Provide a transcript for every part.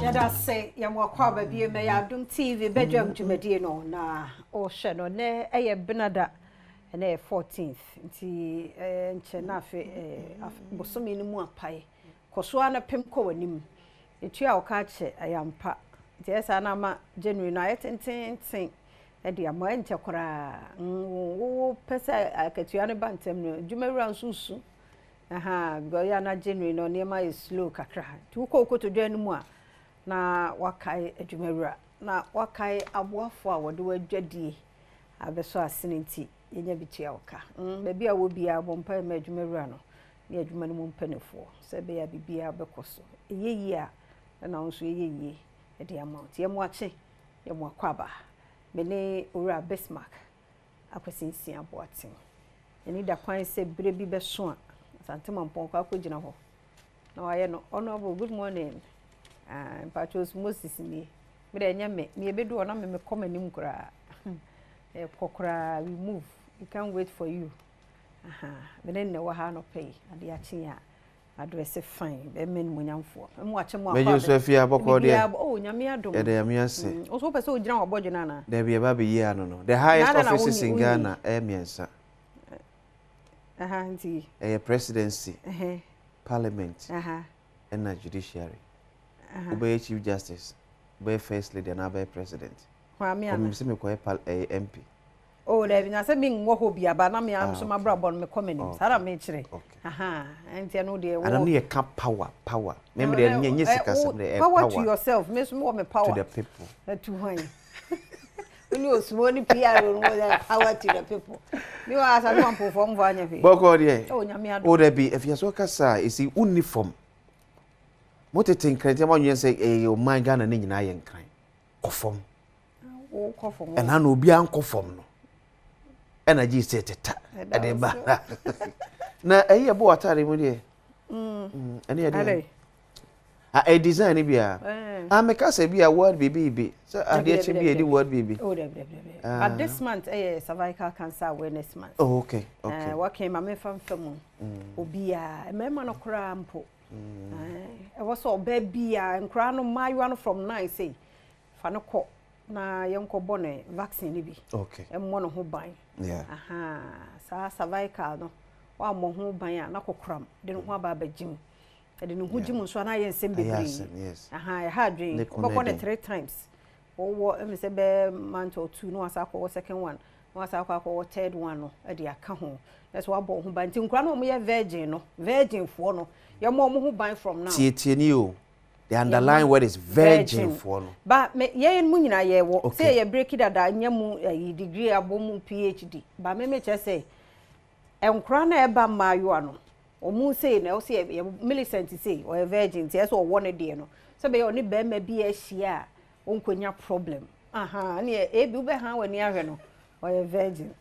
Yada say yamwakwa baby me Adom TV Badwam Media no na o hye no ne eye benada na 14th nti nche na afi bosomi ni mu apai koso ana pem ko wanim etu a oka che ayampa nti esa na ma January na yetenten e dia ma nche kora wo pesa akatua ne bantem no dwumawura nsusu aha go ya na January no ne ma is slow kakra tu ko to dwan mu a na wakai adwumawura na wakai aboafo a wode wadwadie abeso asenenti yenya bitua oka bebi a wo bia bompa ma adwumawura no ne adwuma no mu mpanefo se be ya bibia bekoso eyeyi a na nso eyeyi e de amount ye mo ache ye mo akwaba me ne owura Bismarck akwasinsi aboaten eni da kwan se bre bi beso a santema mpon kwa akogina ho na waye no honorable good morning Patrons Moses me enya me ebedu na me come anim kura kokura we move we can't wait for you me ne wa ha no pay ade achi a address fine be men munyamfo mu ache mu akwa me Joseph fi aboko de oh nyame adom e de yame ase o so pese o gina obodwena na de be ba be yi ano no the highest offices in Ghana miensa nti presidency parliament and judiciary Obey Chief Justice, obey First Lady, and obey President. I'm saying MP. Oh, there is a being more hobby, but I'm so my brother me coming. Sarah Mitchell. Aha, and I know the. I don't need a power. Remember, the power to yourself, Miss More power to the people. To wine. When you small PR, power to the people. You are as a one perform Vanya. Boko, oh, there be if you're so cassa, is the uniform. What it think credit when you say your mind Ghana ni nyina yen kan kofom and na obi an kofom no energy set eta e de ba na eyi ebo atare mu de ene e de a design bia make us be a word bibi so ade che be the word bibi but this month cervical cancer awareness month. Oh, okay what came my fam obi a mema no kra mpo I was so baby and crown my from 9 say fanoko na yonko bone vaccine ni bi okay e mo no ho ban sa cervical no wa mo ho ban na kokram de no ho aba bagim e de no ho gim so na ye nsem bebre yes e ha dream boko ne 3 times wo em se be month or 2 no asa ko second one no asa ko third one no e de aka ho that's why bo ho ban tin kra no mo ye virgin fo no your mom who buy from now. The underlying word is virgin for no. But me ye en munyina ye wo say ye break it that nyam degree abom PhD. But me just say enkra na eba mayo ano. Omu say na o say Millicent say or virgin say so one dey no. So be oni be ma bi ahia onkonya problem. Na e bi ube ha wani ahwe no or virgin.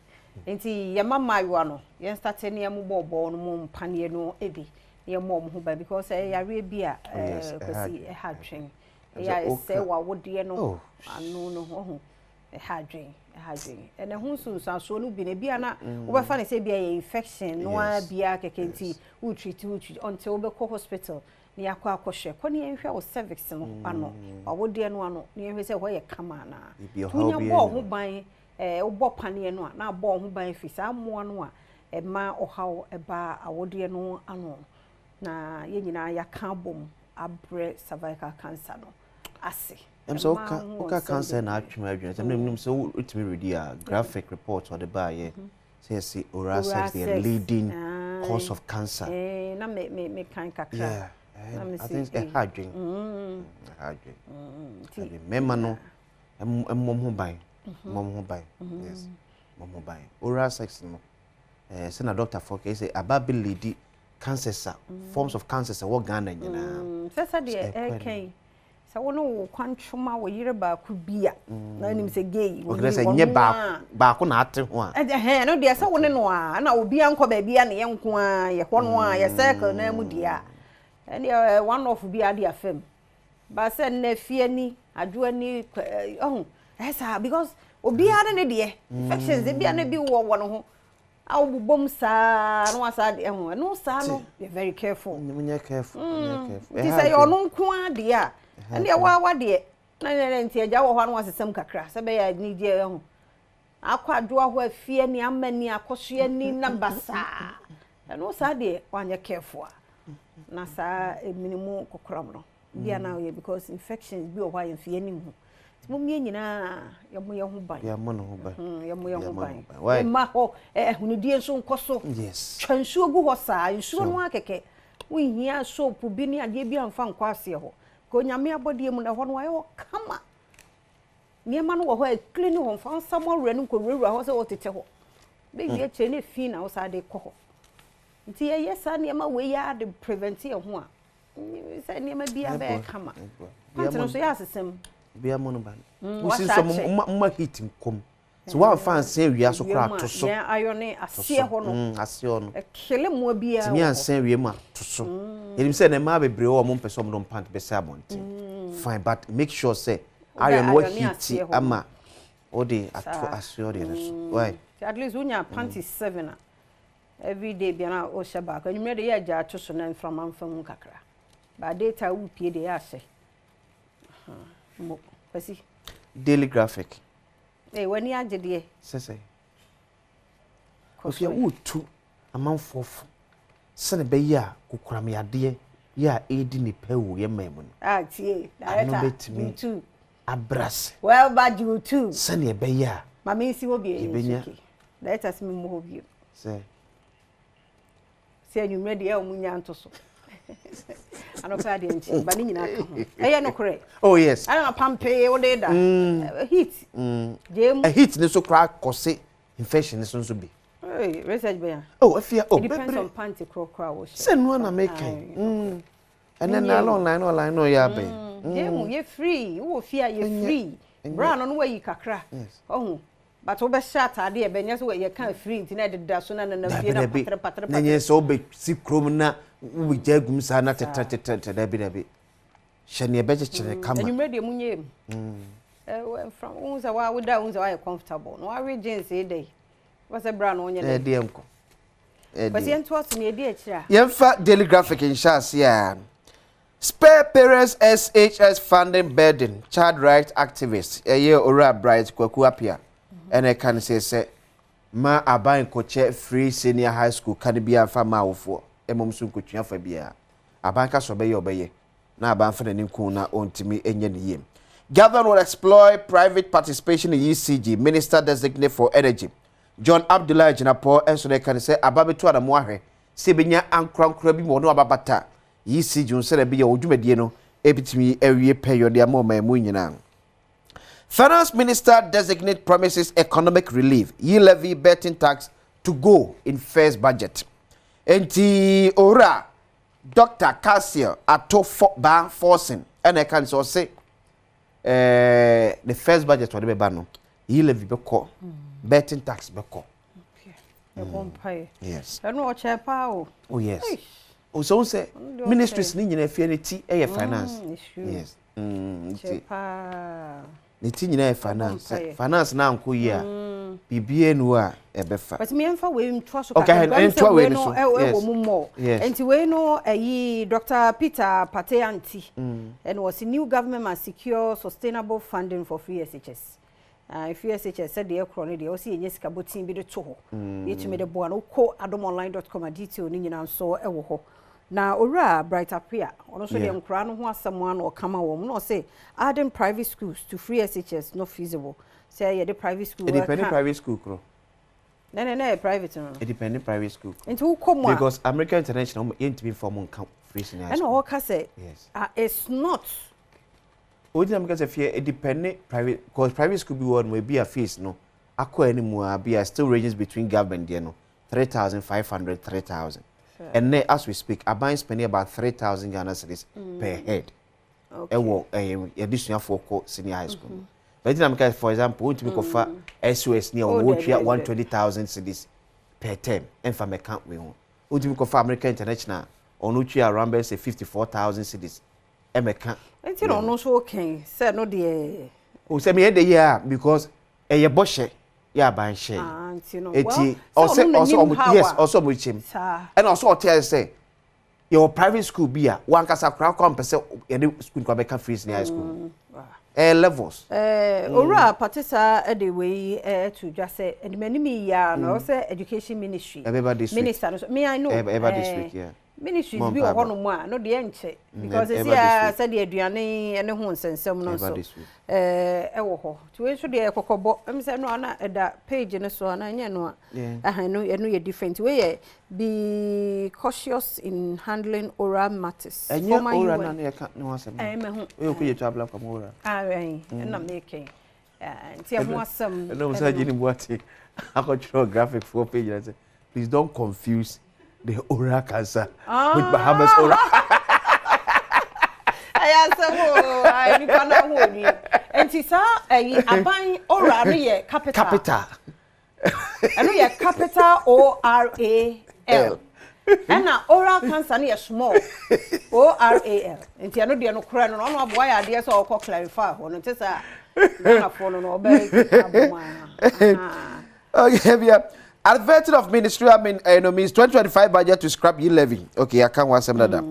Enti ye mama yo ano. Ye start ne am bobo no mo mpane no ebi. Your mom who by because yare bia kwesi had train ya say wa wodie no anu no ho had train and ehun so no bi na bia na wo be fa ne say bia infection no bia kekenti wo treat until we go hospital ni akwa akohwe ko ne nhwe wo cervix no ano wa wodie no ano ne nhwe say ho ye kama na tunya bo ho ban wo bo pane no na bo ho ban fi sa mo no a e ma ohaw e ba awodie no ano na ye nyina ya ka bom abre cervical cancer no ase so ka cancer na atwema adwene tem nem so ultimate ready a graphic report or the bar ye say oral sex the leading cause of cancer na me kan kakra I think a hard drink mema no mom ho ban yes mom ho ban oral sex no say na doctor for say about leading cancers forms of cancers what Ghana nyina sesa de kan sa wono kwantwoma wo yire ba ku bia na nim se gay wo gresa nye ba ko na ate ho a no de sa wone no a na obi anko ba bia ne yenko a ye ho no a ye circle na mu dia and one of bia dia fam ba se na fie ni adwo ni esa because obi ada ne de infections de bia na bi wo no ho aw bubom sa no asa de no sa no be very careful careful this say you no nko ade a and ya wa de na nti agya wo ho no asesem kakra se be ya ni die ho akwadwo ho afie ni amani akoso ni nambasa no sa de wanye careful na sa minimu kokram no bia na ye because infections bi o hwa ye fie ni hu mumye nyina ye ho ban ya mo no ho ban ye ho ban ma ho hunidie nso nkoso yes twansuo gu ho saa nsuo no akeke wo hia soap bi ni ade bi amfa nkwase ho ko nyame abodie mu na ho no ayo kama niema no wo ho clean ho mfa samore no ko rewura ho se wo tete ho be wie che ne fi na wo sa de ko ho nti ye yesa niema we ya de prevent ye ho a se niema bia be kama pantino so ya asesem bia mo no ban usi so ma heat nkom so wa fan sen wia so kra to so ya ayone asie ho no asie ho no kele mo bia timi ansen wie ma to so elim se na ma bebre wo mo pese mo pant be say abonte fine but make sure say iron what heat ama odi ato asie ho de so why at least unya panty 7 every day bia na o sheba ka nyumre de ya ja to so na mframa mfam kakra ba data wu pie de ya hye mo pasi daily graphic wani agede sese ofia wotu amanfofo sene be ya kokuram yade ya edi ni pewo ye memu tie director tu abras well bad you too sene be ya mama isi wo bi director simi mo ho bi se anyu de ya omunya ntoso anoka de nchi ba ni nyina ka ho eye no kore oh yes ana pampe wo de da heat dem a heat ni so kra kose infection ni so bi research be ya oh afia oh it depends on panty kro wo se no na make and then online no ya be dem ye free wo fia ye free bra no we yi kakra oh but we be shot ade e be nya so ye kan free ntina de da so na fie na patre na nye so be si krom na we jagum sa na tete da bi shane be chekere kama enyu mede munye from unza wa we da unza wa comfortable no we jeans e dey was a bra no onye dey dey enko but ye nto aso ne dey akira yemfa daily graphic in chance ya spare parents SHS funding burden child rights activists eye ora bright kwaku apia ene kan say ma aban koche free senior high school kan bia fa ma wofo emom so nkotua fa bia aban ka so be ye obeye na aban fa nani kun na ontimi enye ne yem Gov't will exploit private participation in ECG Minister Designate for Energy John Abdullah Jinapo enso ne kan say ababetu adamu ahwe se benya ankrankra bi mo no ababata ECG unse na bi ye odwumadie no ebitimi awie period ya mo mamu nyina Finance Minister Designate promises economic relief. Ye levy betting tax to go in first budget. Enti ora Dr. Cassiel ato ban forcing. And I can so say the first budget what be ban ye levy beko betting tax beko. Okay. Yes. I know chepa oh yes. Oh so say ministries ni nyina fie ne ti e finance. Yes. Chepa ni ti nyina finance na anko yi a bibie nu a ebefa but me emfa we ntwa so okay ntwa we no e mo mo enti we no ayi Dr. Peter Pateanti and was new government must secure sustainable funding for free SHS free SHS said the ekro ne de o si enye sika botin bi de to ho yetumi de boa no ko adomonline.com detail ni nyina so e wo ho na ora bright appear ono so de nkra no ho asem ano kama wo no say adding private schools to free SHS not feasible say the private school independent private school kro no private no independent private school into come because American International ain't be for mon free senior and all ka say yes it's not Odina because if you independent private because private school be one will be a fees no akwa anymore be still ranges between government there no 3,500 3,000 and then, as we speak, Aban spending about 3,000 Ghana cedis per head. Okay. Additional for senior high school. But then, for example, we make offer SOS near 120,000 cedis per term. And from account we own. We make offer American International on which around say 54,000 cedis. And account. And you know, so okay. Say no the. Oh, say me the year because a boshe. Yeah, by share. You know, yes, also with him. And also tell say your private school be a one kasa kra kwa mpese ye school kwa beka free in high school levels ora patisa e de we to just say and many me ya no say education ministry minister me I know everybody district yeah ministry bi o hono mu a no de enche because see said the aduane ene ho nsensem no so e wo ho to we so de ekokobo em say no na eda page ne so na nya no no ye different we be cautious in handling oral matters for oral na no no asem me ho we ko ye to abla from oral na making nti am asem no say jini buati akotro graphic for page and say please don't confuse the oral cancer with Bahamas oral. I ni pana ho ni. Enti sa aban oral no ye capital. Eno ye capital O R A L. And oral cancer no ye small O R A L. Enti eno de no kura no no aboa ya de so o clarify ho no tesa na fo no obe aboma. Okay, yeah. Advertisement of ministerial means 2025 budget to scrap e-levy. Okay, I can't want some that.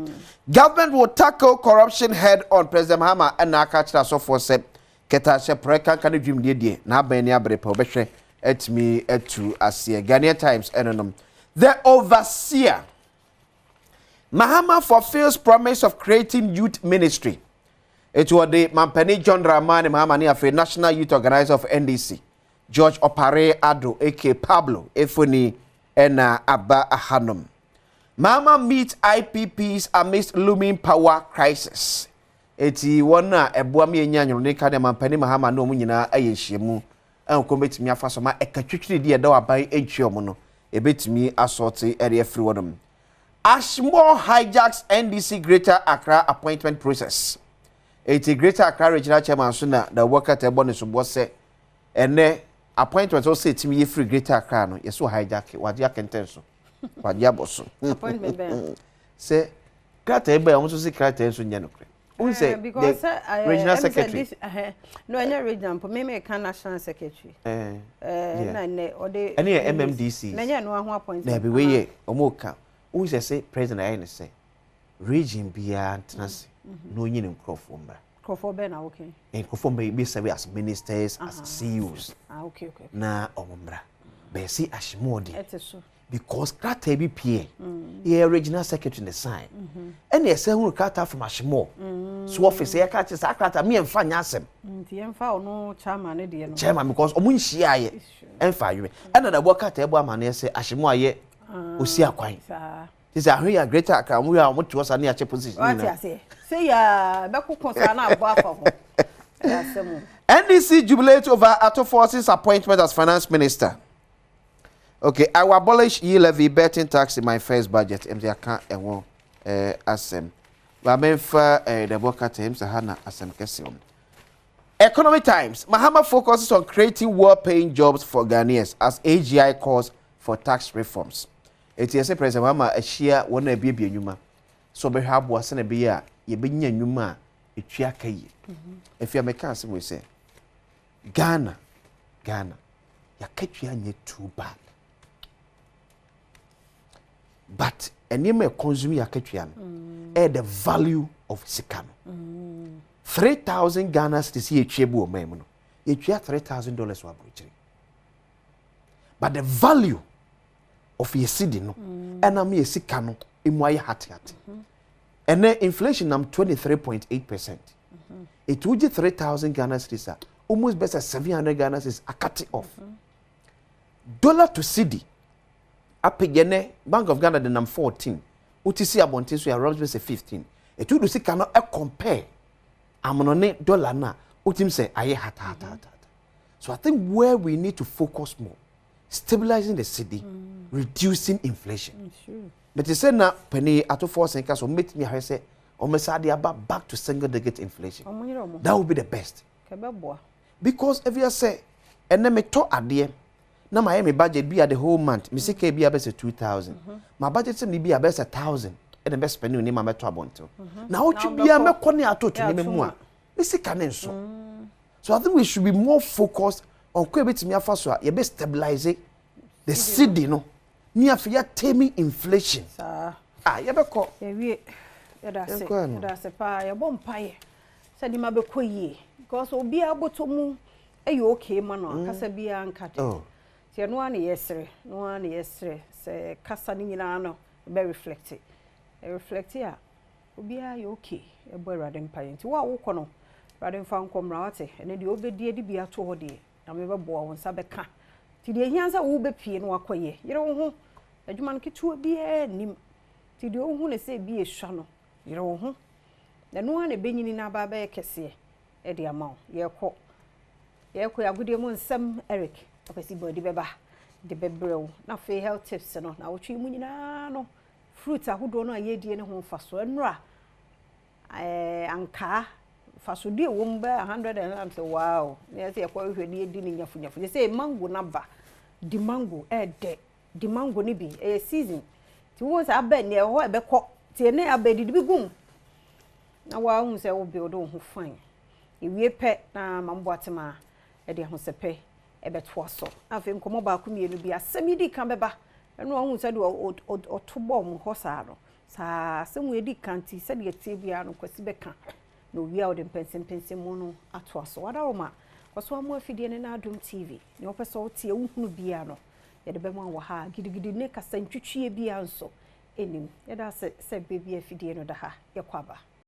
Government will tackle corruption head on. President Mahama and Nakacha so for said Ketasha Preka can dream dear. Na beni abre probation at me to Asia Ghanaian Times and the overseer Mahama fulfills promise of creating youth ministry. It was the Mampani John Dramani Mahama Niafe National Youth Organizer of NDC. George Opare Ado, a.k. Pablo, Efoni, and Abba Ahanom. Mama meets IPPs amidst looming power crisis. Eti wana ebuami enyanyo ne ka de mampani Mahama no munyina ayehyiemu an kometimi afasoma ekatwitwiri de da waban entwiomo no ebetimi asorti ere afri wonum. Ashmore hijacks NDC Greater Accra appointment process. Eti Greater Accra Regional Chairman Suna the worker table ne so bose ene appointment also timi ye free Greater Accra no yeso hijack wadia kentenso wadia boso appointment be say krata ebe o so krata enso nya no kre un say because regional secretary no any regional for me can national secretary na ne o de any MMDC na nya no ho appointment na be we ye omoka un say president ayi ne say region bia ntnase no nyine nkrofo mbra Kofobe na okay. And Kofobe be serve as ministers, as CEOs. Okay. Na omombra. Be see Ashmode. So. Because Krata be PA. Here regional secretary in the sign. And they say who Krata from Ashmore. So office here catch Krata me and fan yasem. The emfa no chairman e de no. Chairman because omunhia ye. Emfa you. And the worker table man say Ashmore ye osi akwan. This are here Greater Accra we are what was any position. What I say? Say ya be ku concern abo afa ho. NDC jubilate over Ato Force's appointment as finance minister. Okay, I will abolish e-levy betting tax in my first budget. MZ account and won asem. But men for the worker terms hana asem kesion. Economic Times. Mahama focuses on creating well-paying jobs for Ghanaians as AGI calls for tax reforms. It is a President Mahama a share one a baby nyuma. So be have was a be ya ye be nyuma etwa kai. If you make us we say Ghana ya katwa nye too bad. But any me consume ya katwa the value of sikano. 3,000 Ghana to see a chebu o memo no. Etwa $3,000 wa brochiri. But the value of your cedi no and am ye sikano imwaye hati. And then inflation am 23.8%. It would be 3,000 Ghana cedis, almost better 700 Ghana cedis a cut off. Dollar to cedi, apegene Bank of Ghana the number 14, UTC abonte so around 15. It would see cannot compare. Amonone dollar na utim say aye hata. So I think where we need to focus more, stabilizing the cedi, reducing inflation. Sure. But you say na penny Ato Force and so meet me say omesadi about back to single digit inflation. That would be the best. Because if you say and then me to adie na my budget be at the whole month, me say be about 2,000. My budget say be about 1,000 and the best spending name me to abonto. Now what you be a me kone ato to name mo. Me say kanen so. So I think we should be more focused on kwe bit me afa so ye be stabilize the cedi no. Near for taming inflation. yɛbɛkɔ yɛwie yɛda se pa yɛbɔ mpae sɛ di ma bɛkɔ yie because obi abotomu ɛyɛ okay ma no kasa bia nkate tie no ana yɛsere sɛ kasa ni nyina no be reflect a obi a yɛ okay ɛbɔ awurade mpae nti wo a wokɔ no awurade mfa nkɔmra wate ɛne de obɛdie de bia to hɔ de na mebɛboa wo nsa bɛka ti de hia sɛ wo bɛpie no akɔyɛ yere wo ho adwuma no ketewa bia nim ti de wo ho ne sɛ bi ehwa no yere wo ho na no ana benyini na ba bɛyɛ kɛseɛ ɛde ama wo yɛkɔ agudie mu nsɛm Eric opesi body bɛba de bɛbrɛw na fe health tips no na wotwe mu nyina no fruit ahodo no ayedie ne ho faso enura anka faso die wo mba 100 and I'm say wow na say ekwa hwɛ ne edi ne nyafunyafu they say mango na ba di mango di mango ni bi season ti wo say aba ne ho ebekɔ ti ne abedi bi gum na wa hu say wo build ho fine ewie pɛ na mambo atema e de ho sepe ebeto so afi nkomo ba ku mienu bi asɛm di kan bɛba ɛno hu say de otobɔ mu hɔ saa no saa asɛm edi kan ti sɛ de tie bia no kwasi bɛka no wia wo de pensen mu no ato so wada wo ma waso amu afidie ne na Adom TV ne opɛ wo tie wohunu bia no ye de bɛma wo ha gidigidi ne kasa ntwitwie bia nso enim ye da sɛ baby afidie no da ha ye kwaba